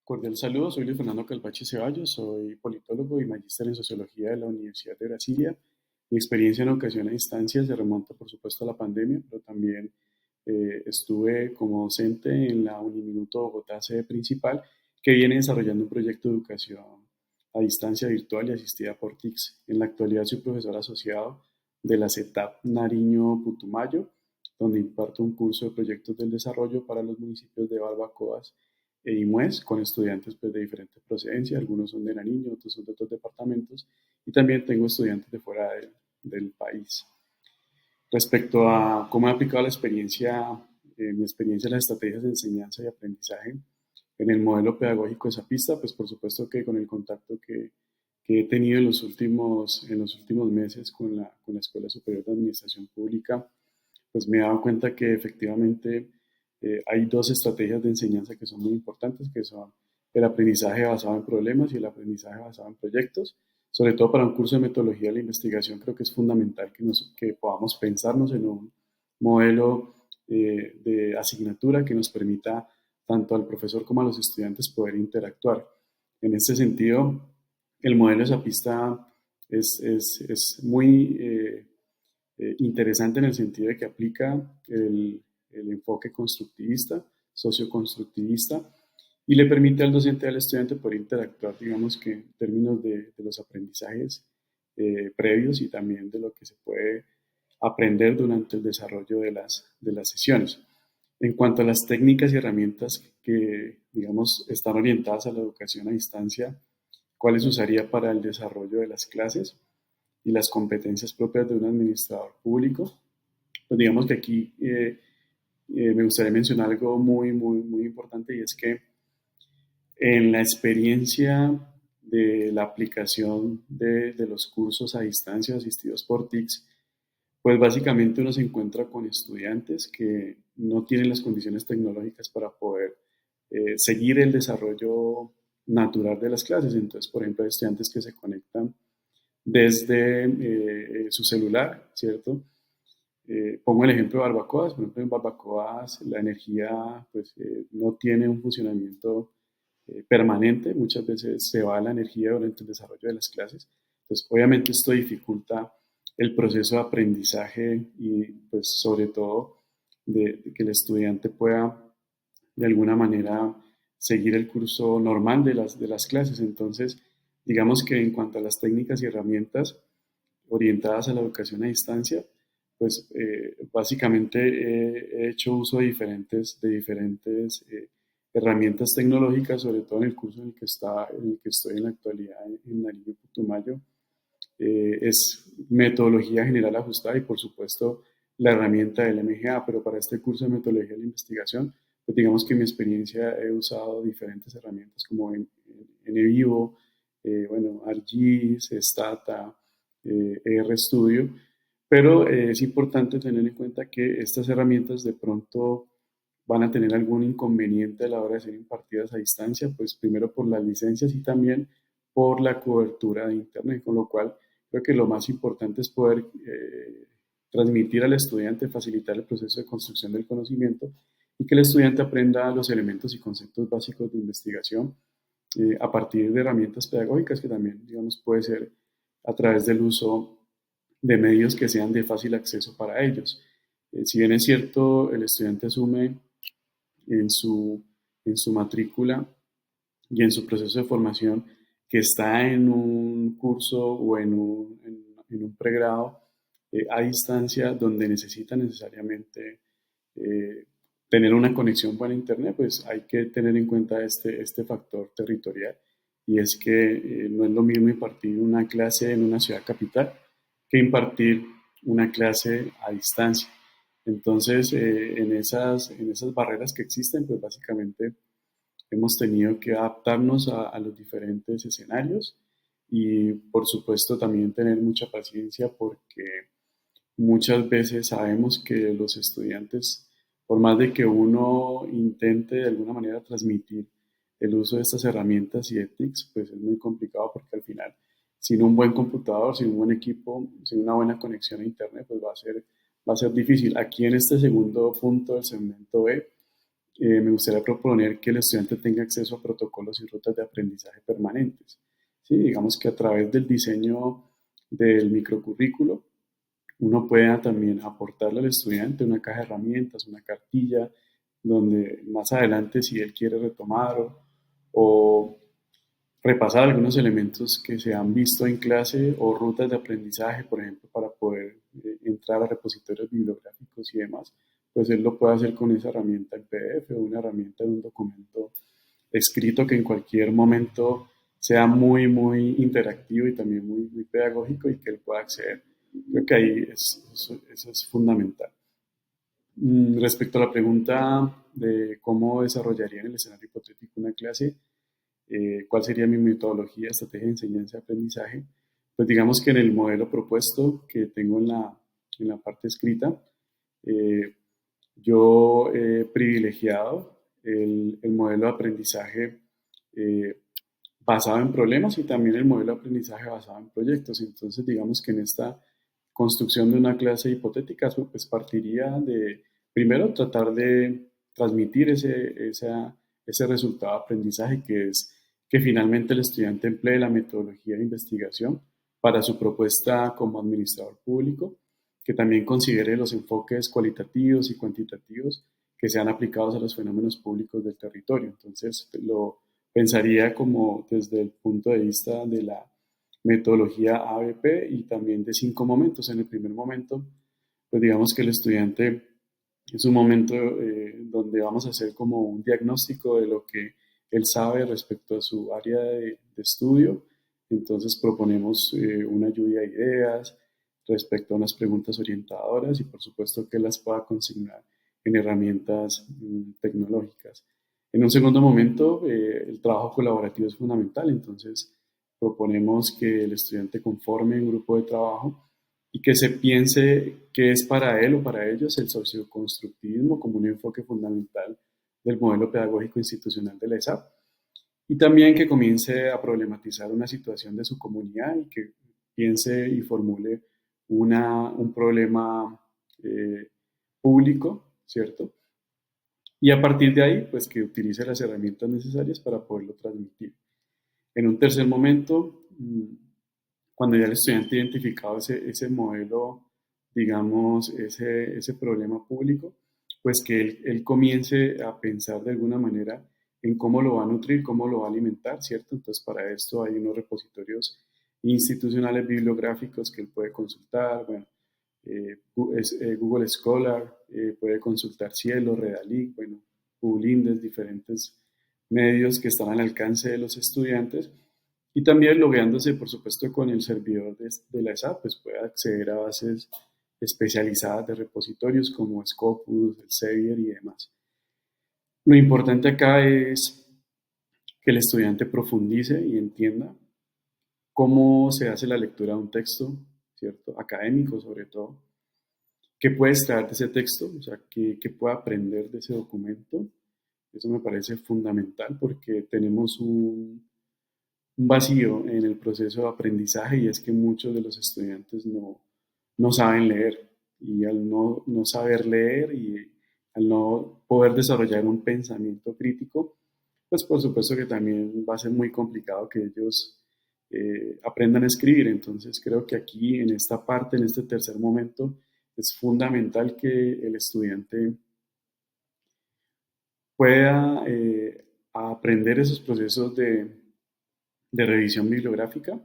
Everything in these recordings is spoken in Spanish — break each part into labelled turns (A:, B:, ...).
A: Cordial saludo, soy Luis Fernando Calvache Ceballos, soy politólogo y magíster en Sociología de la Universidad de Brasilia. Mi experiencia en educación a distancia se remonta, por supuesto, a la pandemia, pero también estuve como docente en la Uniminuto Bogotá, sede principal, que viene desarrollando un proyecto de educación a distancia virtual y asistida por TICS. En la actualidad soy profesor asociado de la CETAP Nariño Putumayo, donde imparto un curso de proyectos del desarrollo para los municipios de Barbacoas e IMUES con estudiantes pues, de diferentes procedencias, algunos son de Nariño, otros son de otros departamentos, y también tengo estudiantes de fuera del país. Respecto a cómo he aplicado mi experiencia en las estrategias de enseñanza y aprendizaje en el modelo pedagógico de Zapista, pues por supuesto que con el contacto que he tenido en los últimos meses con la Escuela Superior de Administración Pública, pues me he dado cuenta que efectivamente hay dos estrategias de enseñanza que son muy importantes, que son el aprendizaje basado en problemas y el aprendizaje basado en proyectos. Sobre todo para un curso de metodología de la investigación, creo que es fundamental que podamos pensarnos en un modelo de asignatura que nos permita tanto al profesor como a los estudiantes poder interactuar. En este sentido, el modelo de Zapista es muy interesante en el sentido de que aplica el enfoque constructivista, socioconstructivista, y le permite al docente y al estudiante poder interactuar, digamos que en términos de los aprendizajes previos y también de lo que se puede aprender durante el desarrollo de las sesiones. En cuanto a las técnicas y herramientas que, digamos, están orientadas a la educación a distancia, ¿cuáles usaría para el desarrollo de las clases y las competencias propias de un administrador público? Pues digamos que aquí me gustaría mencionar algo muy importante, y es que en la experiencia de la aplicación de los cursos a distancia asistidos por TICS, pues básicamente uno se encuentra con estudiantes que no tienen las condiciones tecnológicas para poder seguir el desarrollo natural de las clases. Entonces, por ejemplo, hay estudiantes que se conectan desde su celular, ¿cierto? Pongo el ejemplo de Barbacoas. Por ejemplo, en Barbacoas la energía pues, no tiene un funcionamiento permanente. Muchas veces se va la energía durante el desarrollo de las clases. Entonces, obviamente esto dificulta el proceso de aprendizaje y pues sobre todo de que el estudiante pueda de alguna manera seguir el curso normal de las clases. Entonces, digamos que en cuanto a las técnicas y herramientas orientadas a la educación a distancia, pues básicamente he hecho uso de diferentes herramientas tecnológicas, sobre todo en el curso en el que estoy en la actualidad en Nariño Putumayo. Es metodología general ajustada y por supuesto la herramienta del MGA, pero para este curso de metodología de la investigación, pues digamos que en mi experiencia he usado diferentes herramientas como NVivo, bueno, ArcGIS, Stata, RStudio, pero es importante tener en cuenta que estas herramientas de pronto van a tener algún inconveniente a la hora de ser impartidas a distancia, pues primero por las licencias y también por la cobertura de Internet, con lo cual creo que lo más importante es poder transmitir al estudiante, facilitar el proceso de construcción del conocimiento y que el estudiante aprenda los elementos y conceptos básicos de investigación a partir de herramientas pedagógicas que también, digamos, puede ser a través del uso de medios que sean de fácil acceso para ellos. Si bien es cierto, el estudiante asume en en su matrícula y en su proceso de formación que está en un curso o en un pregrado a distancia donde necesita necesariamente eh, tener una conexión buena a Internet, pues hay que tener en cuenta este factor territorial, y es que no es lo mismo impartir una clase en una ciudad capital que impartir una clase a distancia. Entonces, en esas barreras que existen, pues básicamente hemos tenido que adaptarnos a los diferentes escenarios y por supuesto también tener mucha paciencia porque muchas veces sabemos que los estudiantes, por más de que uno intente de alguna manera transmitir el uso de estas herramientas y ethics, pues es muy complicado porque al final, sin un buen computador, sin un buen equipo, sin una buena conexión a Internet, pues va a ser difícil. Aquí en este segundo punto del segmento B, me gustaría proponer que el estudiante tenga acceso a protocolos y rutas de aprendizaje permanentes. ¿Sí? Digamos que a través del diseño del microcurrículo, uno pueda también aportarle al estudiante una caja de herramientas, una cartilla, donde más adelante, si él quiere retomar o repasar algunos elementos que se han visto en clase o rutas de aprendizaje, por ejemplo, para poder entrar a repositorios bibliográficos y demás, pues él lo puede hacer con esa herramienta en PDF o una herramienta en un documento escrito que en cualquier momento sea muy, muy interactivo y también muy, muy pedagógico y que él pueda acceder. Creo que ahí eso es fundamental. Respecto a la pregunta de cómo desarrollaría en el escenario hipotético una clase, cuál sería mi metodología, estrategia de enseñanza y aprendizaje, pues digamos que en el modelo propuesto que tengo en la parte escrita, eh, yo he privilegiado el modelo de aprendizaje eh, basado en problemas y también el modelo de aprendizaje basado en proyectos. Entonces, digamos que en esta construcción de una clase hipotética, pues partiría de, primero, tratar de transmitir ese resultado de aprendizaje, que es que finalmente el estudiante emplee la metodología de investigación para su propuesta como administrador público, que también considere los enfoques cualitativos y cuantitativos que sean aplicados a los fenómenos públicos del territorio. Entonces, lo pensaría como desde el punto de vista de la metodología ABP y también de 5 momentos. En el primer momento, pues digamos que el estudiante es un momento donde vamos a hacer como un diagnóstico de lo que él sabe respecto a su área de estudio. Entonces proponemos una lluvia de ideas respecto a unas preguntas orientadoras y por supuesto que las pueda consignar en herramientas tecnológicas. En un segundo momento, el trabajo colaborativo es fundamental, entonces proponemos que el estudiante conforme un grupo de trabajo y que se piense qué es para él o para ellos el socioconstructivismo como un enfoque fundamental del modelo pedagógico institucional de la ESAP. Y también que comience a problematizar una situación de su comunidad y que piense y formule un problema eh, público, ¿cierto? Y a partir de ahí, pues que utilice las herramientas necesarias para poderlo transmitir. En un tercer momento, cuando ya el estudiante ha identificado ese modelo, digamos, ese problema público, pues que él comience a pensar de alguna manera en cómo lo va a nutrir, cómo lo va a alimentar, ¿cierto? Entonces, para esto hay unos repositorios institucionales bibliográficos que él puede consultar, bueno, Google Scholar, puede consultar Cielo, Redalic, bueno, Publindes, diferentes medios que están al alcance de los estudiantes y también logueándose, por supuesto, con el servidor de la ESAP, pues puede acceder a bases especializadas de repositorios como Scopus, Elsevier y demás. Lo importante acá es que el estudiante profundice y entienda cómo se hace la lectura de un texto, ¿cierto? Académico sobre todo, qué puede extraer de ese texto, o sea, qué puede aprender de ese documento. Eso me parece fundamental porque tenemos un vacío en el proceso de aprendizaje y es que muchos de los estudiantes no saben leer y al no saber leer y al no poder desarrollar un pensamiento crítico, pues por supuesto que también va a ser muy complicado que ellos aprendan a escribir. Entonces creo que aquí en esta parte, en este tercer momento, es fundamental que el estudiante pueda aprender esos procesos de revisión bibliográfica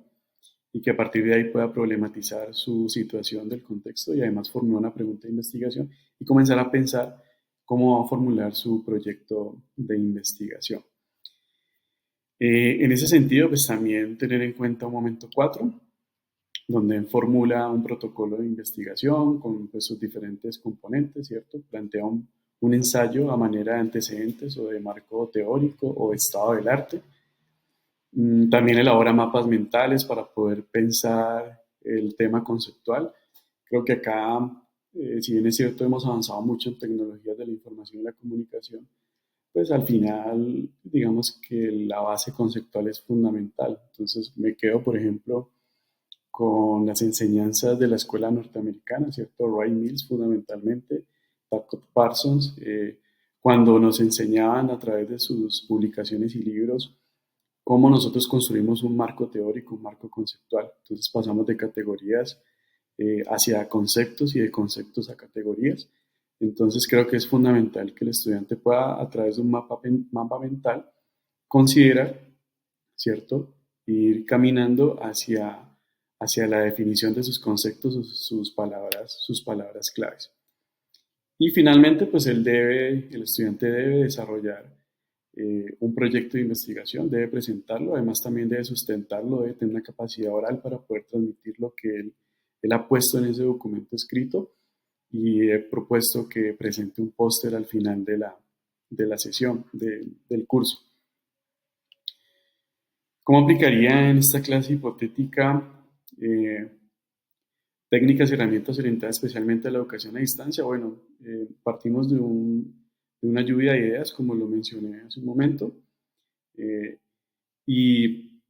A: y que a partir de ahí pueda problematizar su situación del contexto y además formular una pregunta de investigación y comenzar a pensar cómo va a formular su proyecto de investigación. En ese sentido, pues también tener en cuenta un momento 4, donde formula un protocolo de investigación con pues, sus diferentes componentes, ¿cierto? Plantea un ensayo a manera de antecedentes o de marco teórico o estado del arte. También elabora mapas mentales para poder pensar el tema conceptual. Creo que acá, si bien es cierto, hemos avanzado mucho en tecnologías de la información y la comunicación, pues al final, digamos que la base conceptual es fundamental. Entonces me quedo, por ejemplo, con las enseñanzas de la escuela norteamericana, ¿cierto? Wright Mills fundamentalmente, Parsons, cuando nos enseñaban a través de sus publicaciones y libros cómo nosotros construimos un marco teórico, un marco conceptual. Entonces pasamos de categorías hacia conceptos y de conceptos a categorías. Entonces creo que es fundamental que el estudiante pueda, a través de un mapa mental, considerar, ¿cierto? Ir caminando hacia la definición de sus conceptos, sus palabras claves. Y finalmente, pues el estudiante debe desarrollar un proyecto de investigación, debe presentarlo, además también debe sustentarlo, debe tener una capacidad oral para poder transmitir lo que él ha puesto en ese documento escrito y he propuesto que presente un póster al final de la sesión del curso. ¿Cómo aplicaría en esta clase hipotética eh, técnicas y herramientas orientadas especialmente a la educación a distancia? Bueno, partimos de una lluvia de ideas, como lo mencioné hace un momento, eh, y,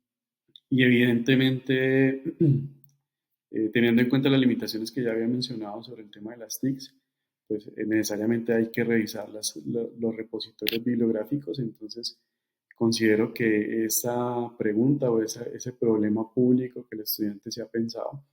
A: y evidentemente, teniendo en cuenta las limitaciones que ya había mencionado sobre el tema de las TICs, pues necesariamente hay que revisar los repositorios bibliográficos. Entonces, considero que esa pregunta o ese problema público que el estudiante se ha pensado,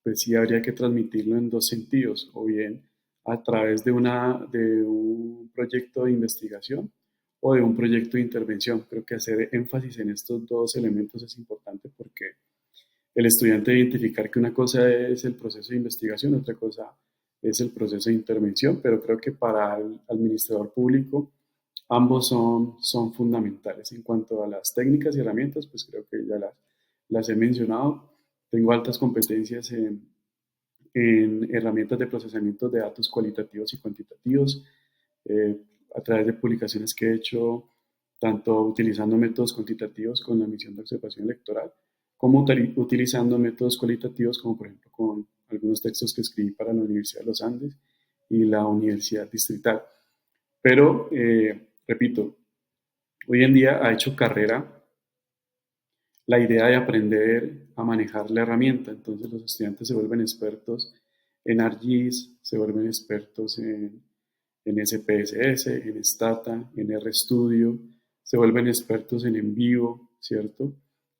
A: pues sí habría que transmitirlo en dos sentidos, o bien a través de un proyecto de investigación o de un proyecto de intervención. Creo que hacer énfasis en estos dos elementos es importante porque el estudiante identificar que una cosa es el proceso de investigación, otra cosa es el proceso de intervención, pero creo que para el administrador público ambos son fundamentales. En cuanto a las técnicas y herramientas, pues creo que ya las he mencionado. Tengo altas competencias en herramientas de procesamiento de datos cualitativos y cuantitativos, eh, a través de publicaciones que he hecho, tanto utilizando métodos cuantitativos con la misión de observación electoral, como utilizando métodos cualitativos, como por ejemplo con algunos textos que escribí para la Universidad de los Andes y la Universidad Distrital. Pero, repito, hoy en día ha hecho carrera la idea de aprender a manejar la herramienta. Entonces los estudiantes se vuelven expertos en ArcGIS, se vuelven expertos en SPSS, en Stata, en RStudio, se vuelven expertos en Envivo, ¿cierto?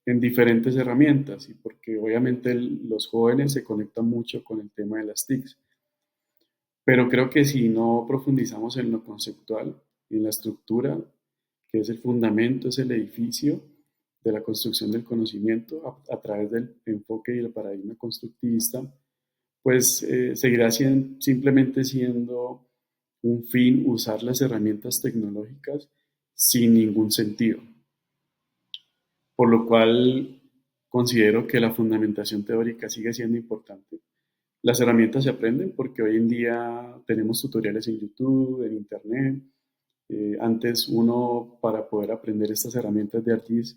A: En diferentes herramientas y porque obviamente los jóvenes se conectan mucho con el tema de las TICs. Pero creo que si no profundizamos en lo conceptual, en la estructura, que es el fundamento, es el edificio de la construcción del conocimiento a través del enfoque y el paradigma constructivista, pues seguirá simplemente siendo un fin usar las herramientas tecnológicas sin ningún sentido. Por lo cual considero que la fundamentación teórica sigue siendo importante. Las herramientas se aprenden porque hoy en día tenemos tutoriales en YouTube, en Internet. Antes uno para poder aprender estas herramientas de ArcGIS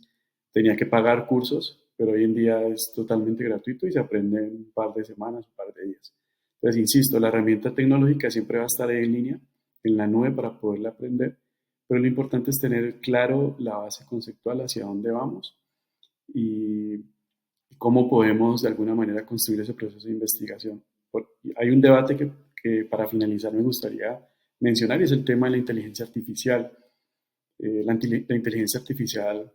A: tenía que pagar cursos, pero hoy en día es totalmente gratuito y se aprende en un par de semanas, un par de días. Entonces, insisto, la herramienta tecnológica siempre va a estar en línea, en la nube para poderla aprender, pero lo importante es tener claro la base conceptual hacia dónde vamos y cómo podemos de alguna manera construir ese proceso de investigación. Hay un debate que para finalizar me gustaría mencionar y es el tema de la inteligencia artificial. La inteligencia artificial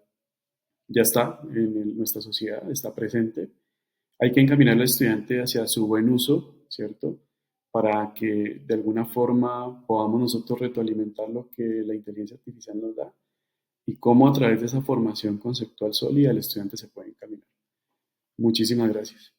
A: ya está en nuestra sociedad, está presente. Hay que encaminar al estudiante hacia su buen uso, ¿cierto? Para que de alguna forma podamos nosotros retroalimentar lo que la inteligencia artificial nos da y cómo a través de esa formación conceptual sólida el estudiante se puede encaminar. Muchísimas gracias.